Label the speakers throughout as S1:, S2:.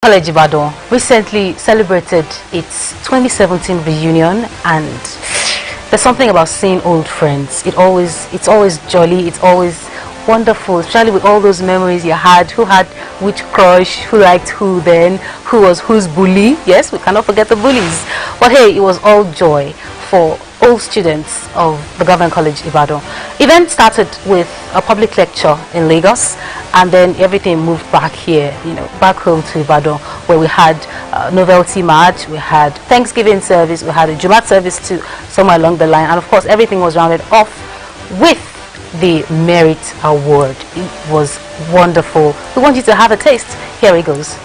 S1: College Ibadan recently celebrated its 2017 reunion, and there's something about seeing old friends. It's always jolly, it's always wonderful, especially with all those memories you had, who had which crush, who liked who then, who was whose bully. Yes, we cannot forget the bullies. But hey, it was all joy for all students of the Government College Ibadan. Event started with a public lecture in Lagos, and then everything moved back here, back home to Ibadan, where we had novelty march, we had Thanksgiving service, we had a Jumat service too, somewhere along the line, and of course everything was rounded off with the Merit Award. It was wonderful. We want you to have a taste. Here it goes.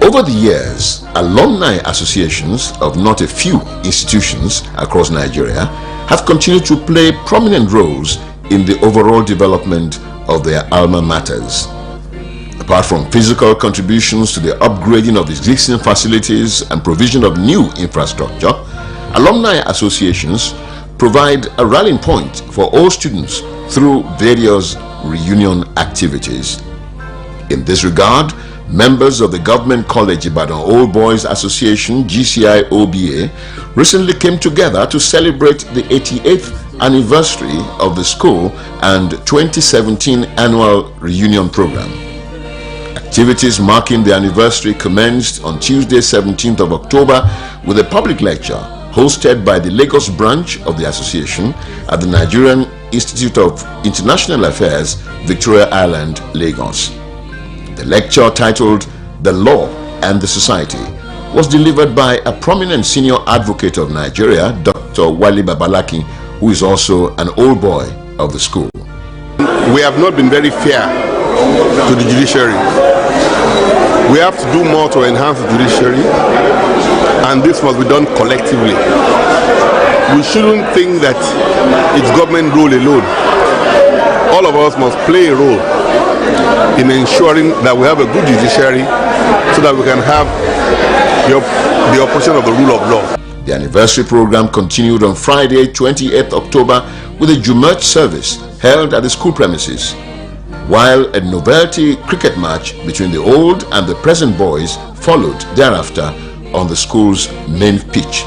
S2: Over the years, alumni associations of not a few institutions across Nigeria have continued to play prominent roles in the overall development of their alma maters. Apart from physical contributions to the upgrading of existing facilities and provision of new infrastructure, alumni associations provide a rallying point for all students through various reunion activities. In this regard, members of the Government College Ibadan Old Boys Association Gcioba recently came together to celebrate the 88th anniversary of the school and 2017 annual reunion program. Activities marking the anniversary commenced on Tuesday 17th of October with a public lecture hosted by the Lagos branch of the association at the Nigerian Institute of International Affairs, Victoria Island, Lagos. The lecture, titled "The Law and the Society," was delivered by a prominent senior advocate of Nigeria, Dr. Wale Babalaki, who is also an old boy of the school.
S3: We have not been very fair to the judiciary. We have to do more to enhance the judiciary, and this must be done collectively. We shouldn't think that it's government role alone. All of us must play a role in ensuring that we have a good judiciary so that we can have the operation of the rule of law.
S2: The anniversary program continued on Friday, 28th October with a Jumat service held at the school premises, while a novelty cricket match between the old and the present boys followed thereafter on the school's main pitch.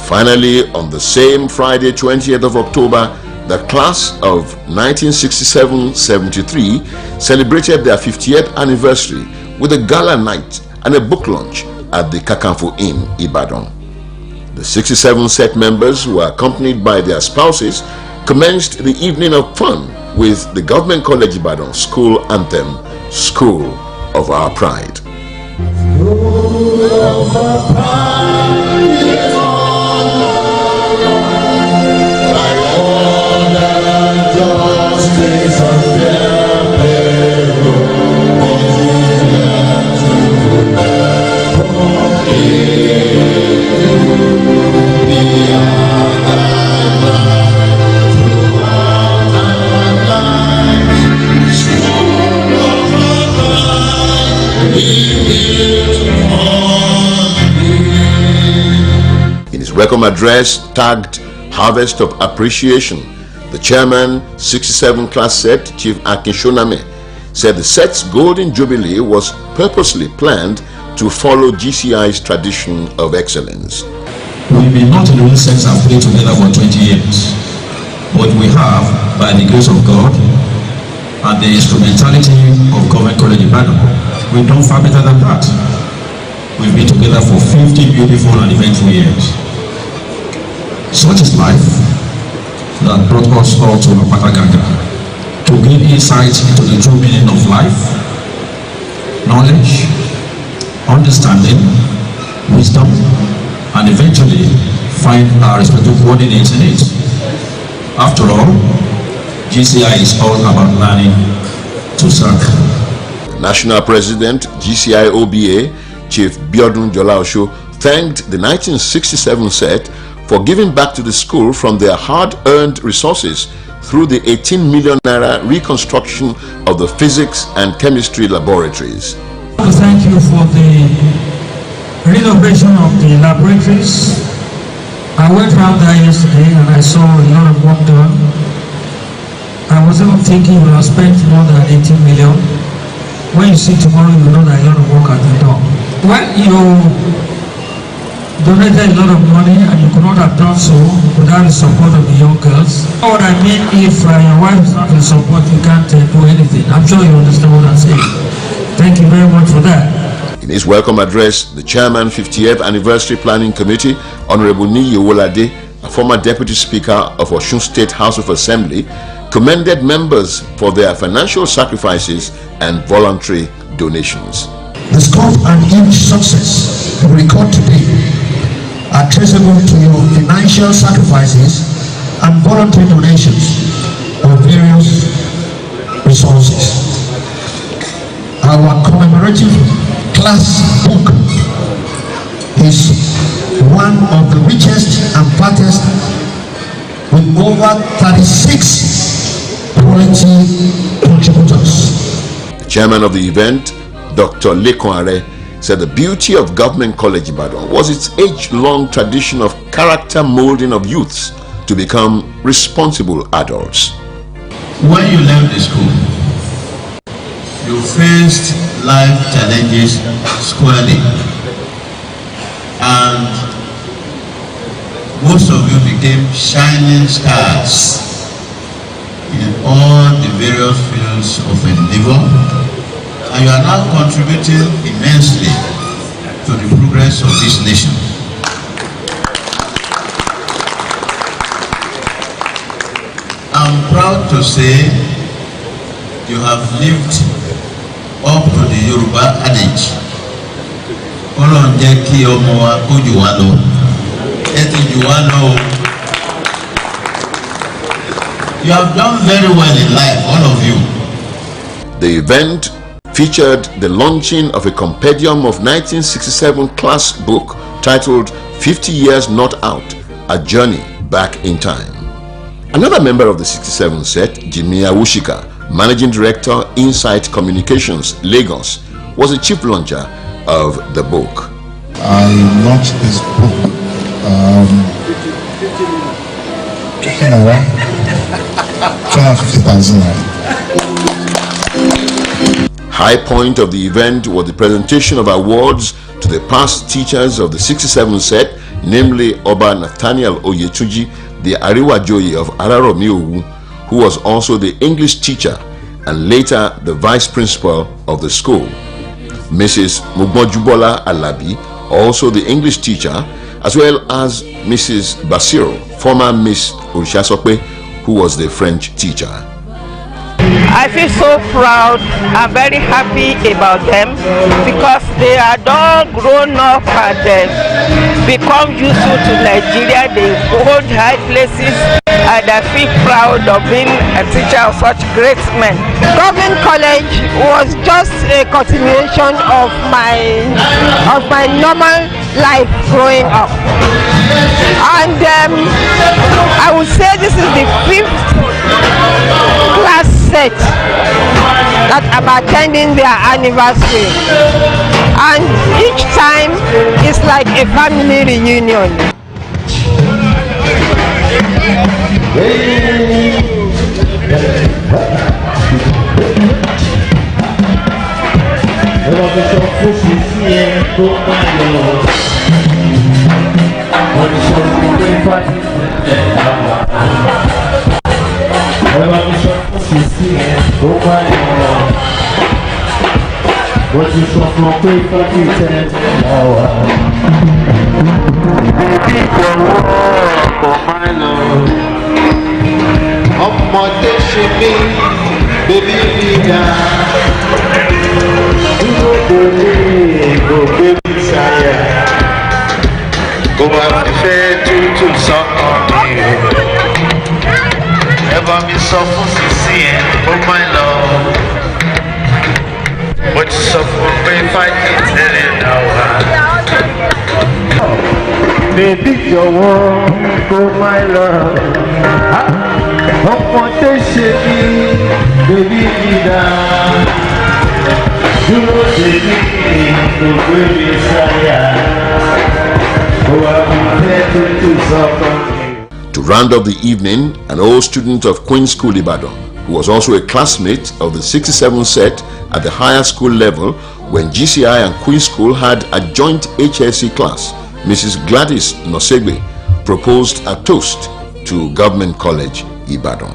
S2: Finally, on the same Friday, 20th of October, the class of 1967-73 celebrated their 50th anniversary with a gala night and a book launch at the Kakanfo Inn, Ibadan. The 67 set members, who were accompanied by their spouses, commenced the evening of fun with the Government College Ibadan school anthem, "School of Our Pride." In his welcome address tagged "Harvest of Appreciation," the chairman, 67 class set, Chief Akin Shoname, said the set's golden jubilee was purposely planned to follow GCI's tradition of excellence.
S4: We may not in real sense have played together for 20 years, but we have, by the grace of God and the instrumentality of Government College Ibadan, we've done far better than that. We've been together for 50 beautiful and eventful years. Such is life that brought us all to Apataganga to gain insight into the true meaning of life, knowledge, understanding, wisdom, and eventually find our respective coordinates in it. After all, GCI is all about learning to serve.
S2: National President, Gcioba, Chief Biodun Jolaosho, thanked the 1967 set for giving back to the school from their hard-earned resources through the 18 million naira reconstruction of the physics and chemistry laboratories.
S5: Thank you for the renovation of the laboratories. I went around there yesterday and I saw a lot of work done. I was even thinking we have spent more than 18 million. When you see tomorrow, you know that a lot of work has been done. When you donated a lot of money and you could not have done so without the support of the young girls. You know what I mean? If your wife is not in support, you can't do anything. I'm sure you understand what I'm saying. Thank you very much for that.
S2: In his welcome address, the chairman 50th Anniversary Planning Committee, Honorable Niyi Owolade, a former Deputy Speaker of Osun State House of Assembly, commended members for their financial sacrifices and voluntary donations.
S6: The scope and huge success we record today are traceable to your financial sacrifices and voluntary donations of various resources. Our commemorative class book is one of the richest and fattest, with over 36 quality contributors.
S2: The chairman of the event, Dr. Lekon Are, said the beauty of Government College Ibadan was its age-long tradition of character molding of youths to become responsible adults.
S7: When you left the school, you faced life challenges squarely, and most of you became shining stars in all the various fields of endeavor, and you are now contributing immensely to the progress of this nation. I'm proud to say you have lived up to the Yoruba adage. Ọlọ́run jẹ́ kí ọmọ wa kó jù wá lọ. Ẹ ti jù wá lọ. You have done very well in life, all of you.
S2: The event featured the launching of a compendium of 1967 class book titled 50 Years Not Out, A Journey Back in Time. Another member of the 67 set, Jimmy Awushika, Managing Director, Insight Communications, Lagos, was the chief launcher of the book.
S8: I launched this book in around 250,000.
S2: High point of the event was the presentation of awards to the past teachers of the 67 set, namely Oba Nathaniel Oyetunji, the Ariwajoye of Araromi Owu, who was also the English teacher and later the vice principal of the school. Mrs. Mugmojubola Alabi, also the English teacher, as well as Mrs. Basiro, former Miss Urishasope, who was the French teacher.
S9: I feel so proud and very happy about them because they are all grown up and become useful to Nigeria. They hold high places and I feel proud of being a teacher of such great men.
S10: Government College was just a continuation of my normal life growing up, and I would say this is the 5th class set that I'm attending their anniversary, and each time it's like a family reunion.
S11: Ọmọdé ṣe mí, bébí mi ga. Dúró lórí ègò bébí sáyà. Kò bá mi fẹ́ tútù sọ́kàn mi o. Ẹ bá mi sọ fún sísí ẹ̀ ó máa ń lọ. Mo ti sọ fún pé fáìlì tẹ́lẹ̀ náà wá. Baby, jọ̀wọ́, go my love. Ọmọ tó ṣe mí, baby mi dá. Dúró ṣe mí, kò gbé mi sáyà. Kò wá mi fẹ́ tuntun sọ́kàn.
S2: To round up the evening, an old student of Queen's School Ibadan, who was also a classmate of the 67 set at the higher school level when GCI and Queen's School had a joint HSC class, Mrs. Gladys Nosegbe, proposed a toast to Government College Ibadan.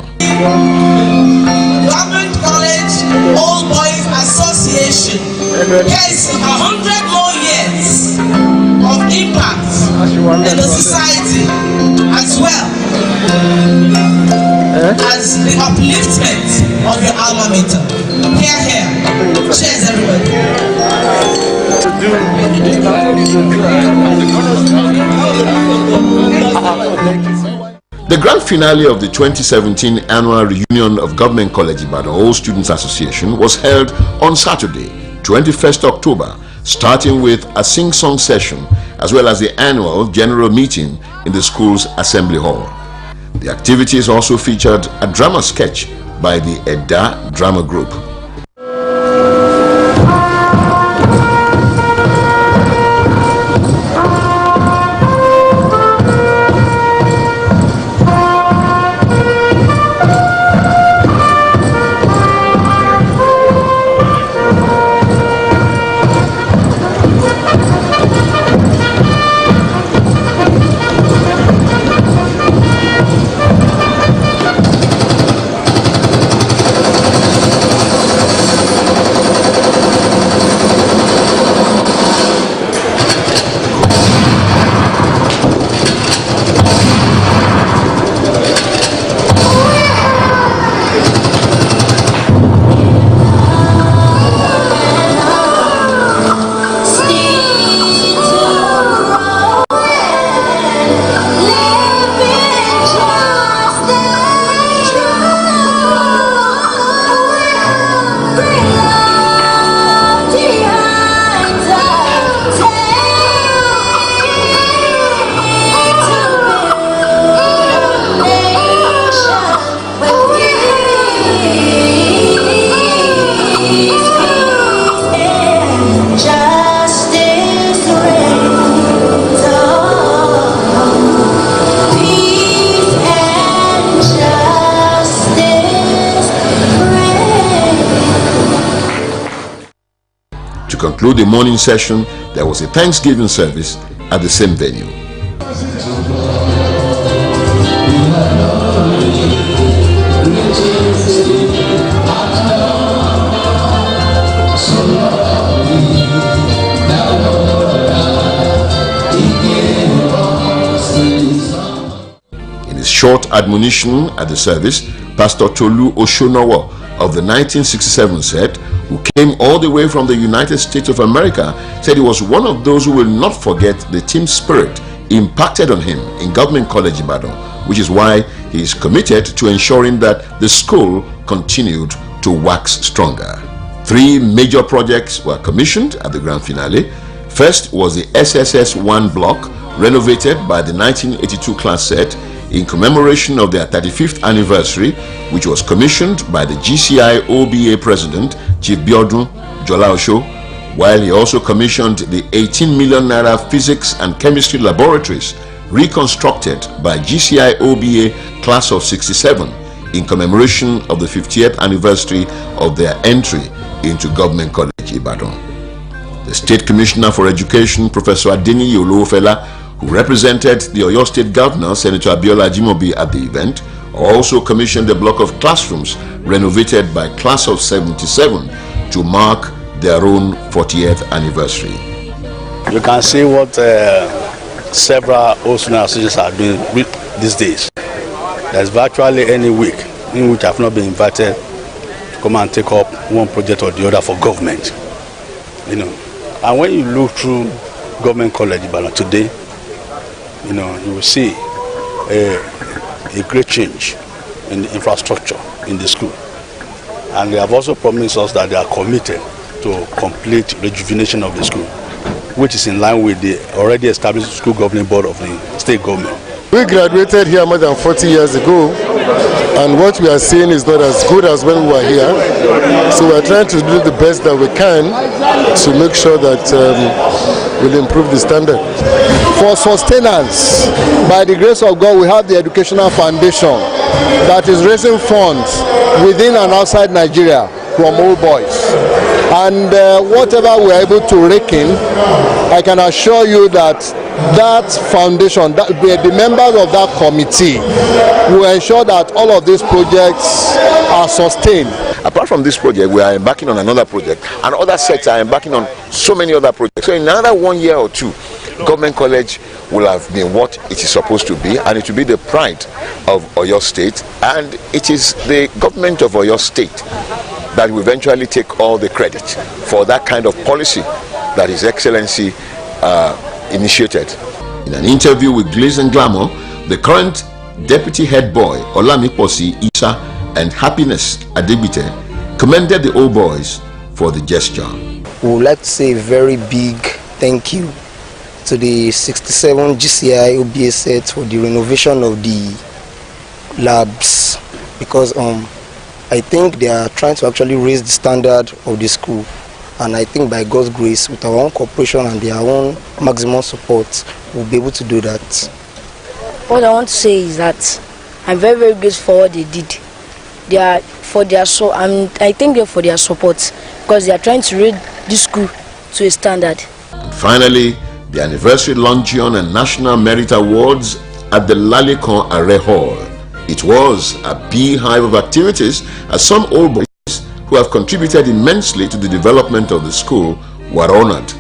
S12: Government College Old Boys Association has 100 more years of impact in the society as well as the upliftment of your alma mater. Here, here. Cheers, everybody.
S2: The grand finale of the 2017 annual reunion of Government College Ibadan All Students Association was held on Saturday, 21st October, starting with a sing-song session as well as the annual general meeting in the school's assembly hall. The activities also featured a drama sketch by the Edda Drama Group. To conclude the morning session, there was a Thanksgiving service at the same venue. In his short admonition at the service, Pastor Tolu Oshonawo of the 1967 set, who came all the way from the United States of America, said he was one of those who will not forget the team spirit impacted on him in Government College Ibadan, which is why he is committed to ensuring that the school continued to wax stronger. 3 major projects were commissioned at the grand finale. First was the SSS-1 block, renovated by the 1982 class set in commemoration of their 35th anniversary, which was commissioned by the GCI OBA President, Chief Biodun Jolaosho, while he also commissioned the 18 million naira physics and chemistry laboratories reconstructed by GCI OBA Class of 67 in commemoration of the 50th anniversary of their entry into Government College Ibadan. The State Commissioner for Education, Professor Adeni Olufela, who represented the Oyo State Governor, Senator Abiola Ajimobi, at the event, also commissioned a block of classrooms renovated by Class of 77 to mark their own 40th anniversary.
S13: You can see what several old student associations are doing these days. There's virtually any week in which I've not been invited to come and take up one project or the other for government. You know, and when you look through Government College Ibadan today, you know, you will see a great change in the infrastructure in the school. And they have also promised us that they are committed to complete rejuvenation of the school, which is in line with the already established school governing board of the state government.
S14: We graduated here more than 40 years ago, and what we are seeing is not as good as when we were here. So we are trying to do the best that we can to make sure that we'll improve the standard.
S6: For sustenance, by the grace of God, we have the Educational Foundation that is raising funds within and outside Nigeria from old boys. And whatever we are able to rake in, I can assure you that that foundation, the members of that committee will ensure that all of these projects are sustained.
S2: Apart from this project, we are embarking on another project, and other sects are embarking on so many other projects. So in another 1 year or two, Government College will have been what it is supposed to be, and it will be the pride of Oyo State, and it is the government of Oyo State that will eventually take all the credit for that kind of policy that His Excellency initiated. In an interview with Glaze and Glamour, the current deputy head boy Olamiposi Isa and Happiness Adebite commended the old boys for the gesture.
S15: We would like to say a very big thank you to the 67 GCI OBA sets for the renovation of the labs, because I think they are trying to actually raise the standard of the school, and I think by God's grace, with our own cooperation and their own maximum support, we'll be able to do that.
S16: What I want to say is that I'm very, very grateful for what they did. I thank them for their support, because they are trying to raise this school to a standard.
S2: And finally, the anniversary luncheon and National Merit Awards at the Lalekon Are Hall. It was a beehive of activities, as some old boys who have contributed immensely to the development of the school were honored.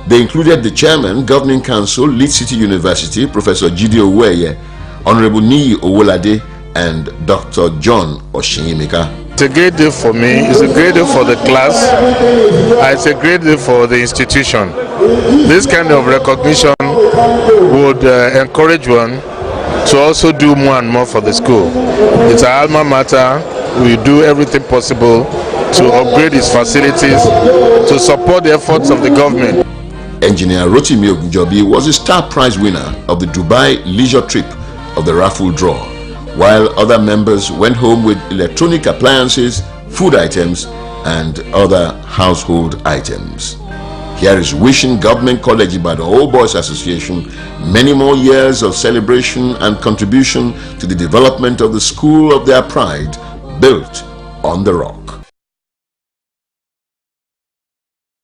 S2: They included the chairman, Governing Council, Leeds City University, Professor Jide Oweye, Honorable Niyi Owolade, and Dr. John Oshinyimika.
S17: It's a great day for me, it's a great day for the class, it's a great day for the institution. This kind of recognition would encourage one to also do more and more for the school. It's our alma mater. We do everything possible to upgrade its facilities, to support the efforts of the government.
S2: Engineer Rotimi Ogunjobi was the star prize winner of the Dubai leisure trip of the raffle draw, while other members went home with electronic appliances, food items, and other household items. Here is wishing Government College Ibadan Old Boys Association many more years of celebration and contribution to the development of the school of their pride, built on the rock.